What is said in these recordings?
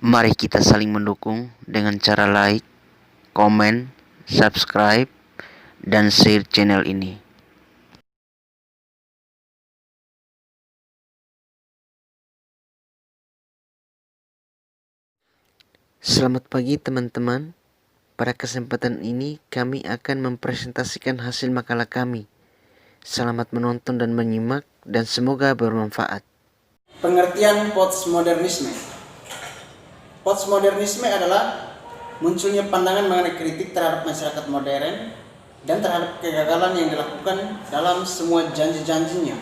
Mari kita saling mendukung dengan cara like, komen, subscribe, dan share channel ini. Selamat pagi teman-teman. Pada kesempatan ini kami akan mempresentasikan hasil makalah kami. Selamat menonton dan menyimak dan semoga bermanfaat. Pengertian postmodernisme. Postmodernisme adalah munculnya pandangan mengenai kritik terhadap masyarakat modern dan terhadap kegagalan yang dilakukan dalam semua janji-janjinya.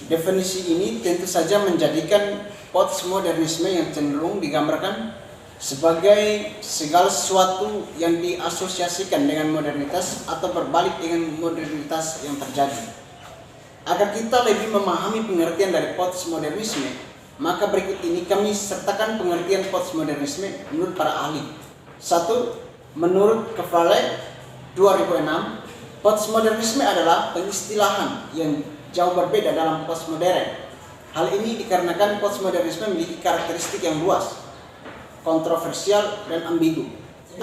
Definisi ini tentu saja menjadikan postmodernisme yang cenderung digambarkan sebagai segala sesuatu yang diasosiasikan dengan modernitas atau berbalik dengan modernitas yang terjadi. Agar kita lebih memahami pengertian dari postmodernisme, maka berikut ini kami sertakan pengertian postmodernisme menurut para ahli. 1. Menurut Kefale 2006, postmodernisme adalah pengistilahan yang jauh berbeda dalam postmodern. Hal ini dikarenakan postmodernisme memiliki karakteristik yang luas, kontroversial, dan ambigu.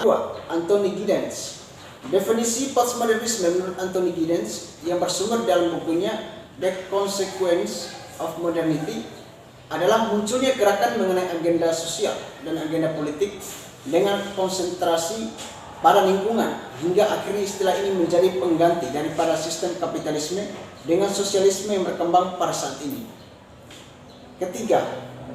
2. Anthony Giddens. Definisi postmodernisme menurut Anthony Giddens yang bersumber dalam bukunya The Consequence of Modernity adalah munculnya gerakan mengenai agenda sosial dan agenda politik dengan konsentrasi pada lingkungan hingga akhirnya istilah ini menjadi pengganti daripada sistem kapitalisme dengan sosialisme yang berkembang pada saat ini. Ketiga,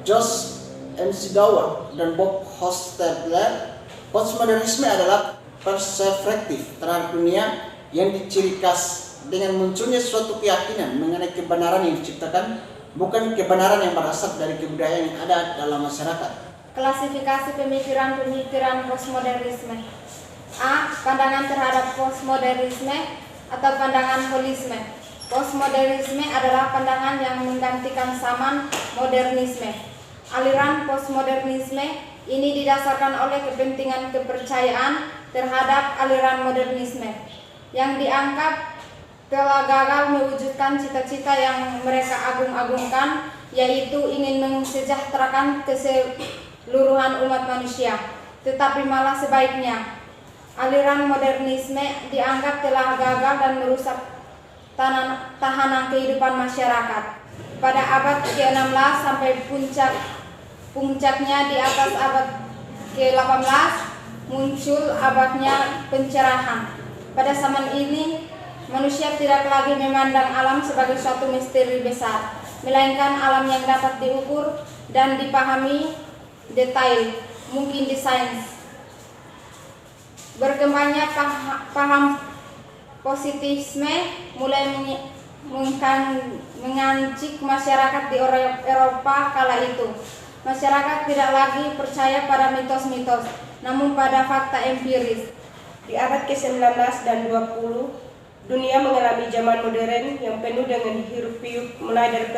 Josh MC Dower dan Bob Hostetler. Postmodernisme adalah perspektif terhadap dunia yang diciri khas dengan munculnya suatu keyakinan mengenai kebenaran yang diciptakan, bukan kebenaran yang berasal dari kebudayaan yang ada dalam masyarakat. Klasifikasi pemikiran postmodernisme. A. Pandangan terhadap postmodernisme atau pandangan holisme. Postmodernisme adalah pandangan yang menggantikan zaman modernisme. Aliran postmodernisme ini didasarkan oleh kepentingan kepercayaan terhadap aliran modernisme yang dianggap telah gagal mewujudkan cita-cita yang mereka agung-agungkan, yaitu ingin mensejahterakan keseluruhan umat manusia, tetapi malah sebaiknya. Aliran modernisme dianggap telah gagal dan merusak tahanan kehidupan masyarakat. Pada abad ke-16 sampai puncaknya di atas abad ke-18 muncul abadnya pencerahan. Pada zaman ini manusia tidak lagi memandang alam sebagai suatu misteri besar, melainkan alam yang dapat diukur dan dipahami detail, mungkin di sains. Berkembangnya paham positifisme mulai mengancik masyarakat di Eropa kala itu. Masyarakat tidak lagi percaya pada mitos-mitos, namun pada fakta empiris. Di abad ke-19 dan 20, dunia mengalami zaman modern yang penuh dengan hiruk-pikuk, mulai dari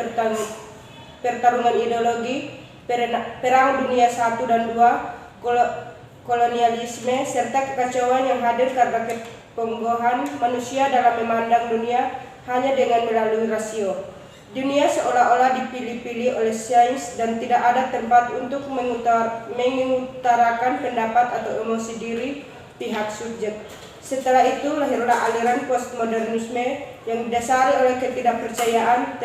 pertarungan ideologi, Perang Dunia I dan II, kolonialisme, serta kekacauan yang hadir karena keponggohan manusia dalam memandang dunia hanya dengan melalui rasio. Dunia seolah-olah dipilih-pilih oleh sains dan tidak ada tempat untuk mengutarakan pendapat atau emosi diri pihak subjek. Setelah itu lahirlah aliran postmodernisme yang didasari oleh ketidakpercayaan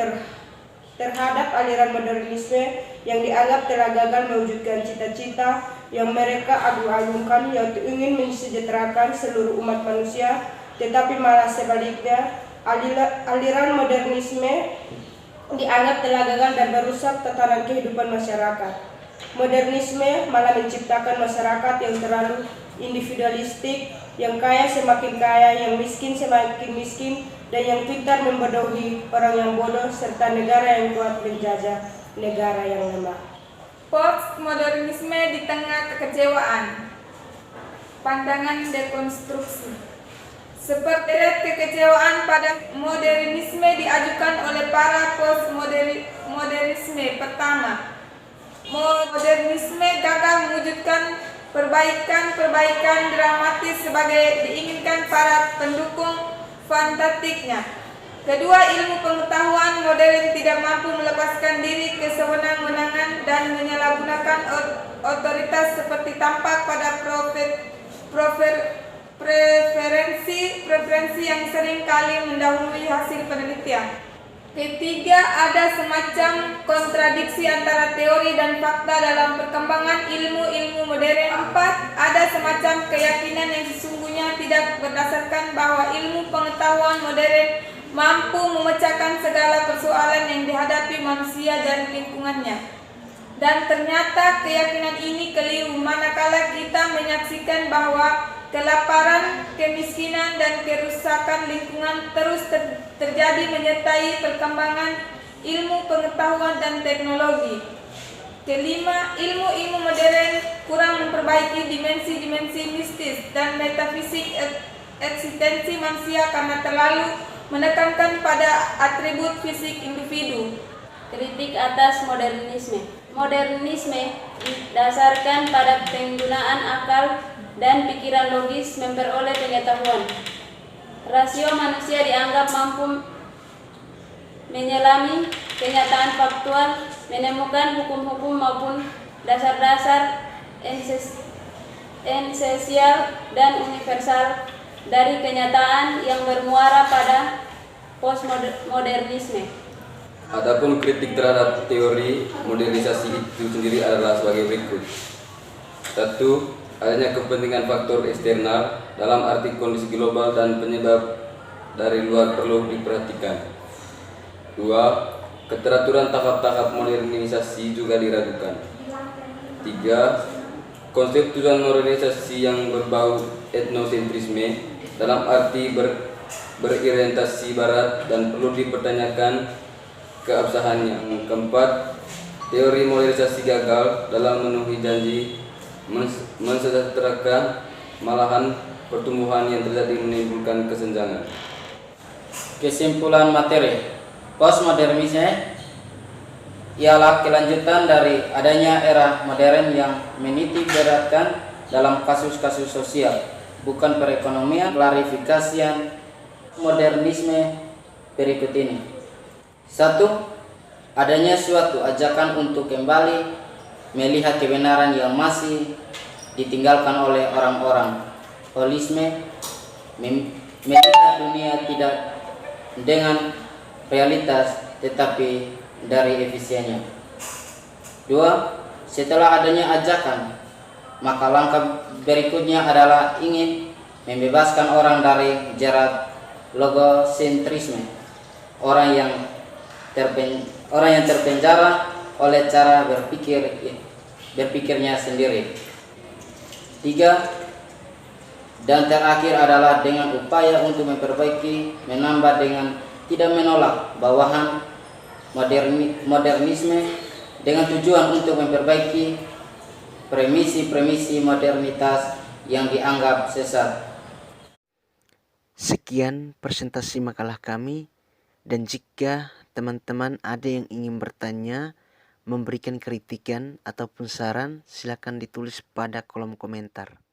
terhadap aliran modernisme yang dianggap telah gagal mewujudkan cita-cita yang mereka agung-agungkan, yaitu ingin mensejahterakan seluruh umat manusia, tetapi malah sebaliknya. Aliran modernisme dianggap telah gagal dan merusak tatanan kehidupan masyarakat. Modernisme malah menciptakan masyarakat yang terlalu individualistik, yang kaya semakin kaya, yang miskin semakin miskin, dan yang pintar membodohi orang yang bodoh, serta negara yang kuat menjajah negara yang lemah. Postmodernisme di tengah kekecewaan. Pandangan dekonstruksi. Seperti kekecewaan pada modernisme diajukan oleh para postmodernisme. Pertama, modernisme gagal mewujudkan perbaikan dramatis sebagai diinginkan para pendukung fanatiknya. Kedua, ilmu pengetahuan modern tidak mampu melepaskan diri ke sewenang-wenangan dan menyalahgunakan otoritas seperti tampak pada preferensi yang sering kali mendahului hasil penelitian. Ketiga, ada semacam kontradiksi antara teori dan fakta dalam perkembangan ilmu modern. 4, ada semacam keyakinan yang sesungguhnya tidak berdasarkan bahwa ilmu pengetahuan modern mampu memecahkan segala persoalan yang dihadapi manusia dan lingkungannya. Dan ternyata keyakinan ini keliru manakala kita menyaksikan bahwa kelaparan, kemiskinan, dan kerusakan lingkungan terus terjadi menyertai perkembangan ilmu pengetahuan dan teknologi. Kelima, ilmu modern kurang memperbaiki dimensi-dimensi mistis dan metafisik eksistensi manusia karena terlalu menekankan pada atribut fisik individu. Kritik atas modernisme. Modernisme didasarkan pada penggunaan akal dan pikiran logis memperoleh pengetahuan. Rasio manusia dianggap mampu menyelami kenyataan faktual, menemukan hukum-hukum maupun dasar-dasar esensial dan universal dari kenyataan yang bermuara pada postmodernisme. Adapun kritik terhadap teori modernisasi itu sendiri adalah sebagai berikut. 1. Adanya kepentingan faktor eksternal dalam arti kondisi global dan penyebab dari luar perlu diperhatikan. 2. Keteraturan tahap-tahap modernisasi juga diragukan. 3. Konsep tujuan modernisasi yang berbau etnosentrisme dalam arti berorientasi barat dan perlu dipertanyakan keabsahannya. 4. Teori modernisasi gagal dalam memenuhi janji mensejahterakan, malahan pertumbuhan yang terjadi menimbulkan kesenjangan. Kesimpulan materi, postmodernisme ialah kelanjutan dari adanya era modern yang menitik beratkan dalam kasus-kasus sosial, bukan perekonomian. Klarifikasian modernisme berikut ini. 1. Adanya suatu ajakan untuk kembali melihat kebenaran yang masih ditinggalkan oleh orang-orang. Holisme melihat dunia tidak dengan realitas tetapi dari efisiennya. 2. Setelah adanya ajakan, maka langkah berikutnya adalah ingin membebaskan orang dari jerat logosentrisme, orang yang terpenjara oleh cara berpikirnya sendiri. 3. Dan terakhir adalah dengan upaya untuk memperbaiki, menambah dengan tidak menolak bawahan modernisme dengan tujuan untuk memperbaiki premisi-premisi modernitas yang dianggap sesat. Sekian presentasi makalah kami, dan jika teman-teman ada yang ingin bertanya, memberikan kritikan ataupun saran, silakan ditulis pada kolom komentar.